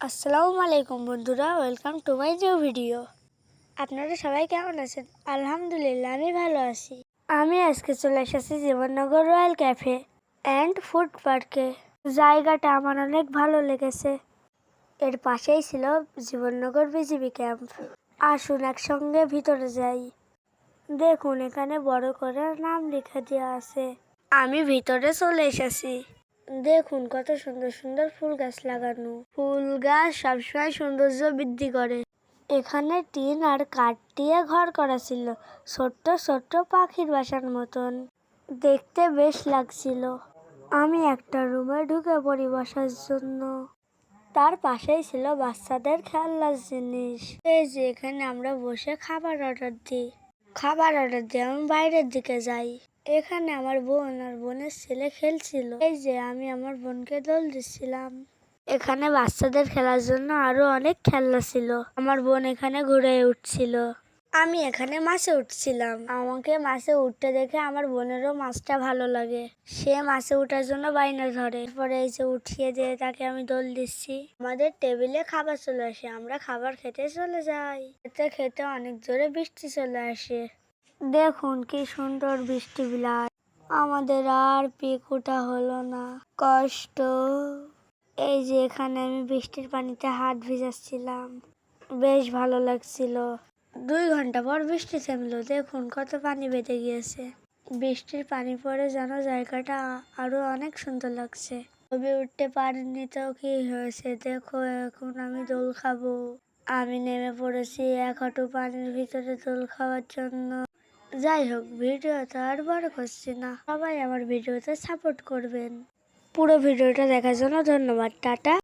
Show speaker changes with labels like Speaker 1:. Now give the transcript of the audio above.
Speaker 1: আসসালামু আলাইকুম বন্ধুরা, welcome to my new video. আপনারা সবাই কেমন আছেন? আলহামদুলিল্লাহ, আমি ভালো আছি। আমি আজকে চলে এসেছি Jibannagar royal cafe and food পার্কে। জায়গাটা আমার অনেক ভালো লেগেছে। এর পাশেই ছিল জীবননগর বিজিবি ক্যাম্প। আসুন একসঙ্গে ভিতরে যাই। দেখুন, এখানে বড় করে নাম লিখে দেওয়া আছে। আমি ভিতরে চলে এসেছি। দেখুন কত সুন্দর সুন্দর ফুল গাছ লাগানো। ফুল গাছ সবসময় সৌন্দর্য বৃদ্ধি করে। এখানে টিন আর কাঠ দিয়ে ঘর করা ছিল, ছোট্ট ছোট্ট পাখির বাসার মতন। দেখতে বেশ লাগছিল। আমি একটা রুমে ঢুকে পড়ি বসার জন্য। তার পাশেই ছিল বাচ্চাদের খেলনার জিনিস। এই যে এখানে আমরা বসে খাবার অর্ডার দিই। আমি বাইরের দিকে যাই। এখানে আমার বোন আর বোনের ছেলে খেলছিল। এই যে আমি আমার বোনকে দোল দিচ্ছিলাম। এখানে বাচ্চাদের খেলার জন্য আরো অনেক খেলনা ছিল। আমার বোন এখানে ঘুরে উঠছিল। আমি এখানে মাছে উঠছিলাম। আমাকে মাছে উঠতে দেখে আমার বোনেরও মাছটা ভালো লাগে। সে মাছে উঠার জন্য বাইনা ধরে। পরে এই যে উঠিয়ে দিয়ে তাকে আমি দোল দিচ্ছি। আমাদের টেবিলে খাবার চলে আসে। আমরা খাবার খেতে চলে যাই। খেতে খেতে অনেক জোরে বৃষ্টি চলে আসে। দেখুন কি সুন্দর বৃষ্টি বিলায়। আমাদের আর পিক ওঠা হলো না। কষ্ট। এই যে এখানে আমি বৃষ্টির পানিতে হাত ভিজাচ্ছিলাম। বেশ ভালো লাগছিল। 2 ঘন্টা পর বৃষ্টি থেমলো। দেখুন কত পানি বেঁধে গিয়েছে। বৃষ্টির পানি পড়ে যেন জায়গাটা আরো অনেক সুন্দর লাগছে। ছবি উঠতে পারিনি তো কি হয়েছে, দেখো এখন আমি দোল খাবো। আমি নেমে পড়েছি 1 হাঁটু পানির ভিতরে দোল খাওয়ার জন্য। যাই হোক, ভিডিও তো আর বড় করছি না। সবাই আমার ভিডিওতে সাপোর্ট করবেন। পুরো ভিডিওটা দেখার জন্য ধন্যবাদ। টাটা।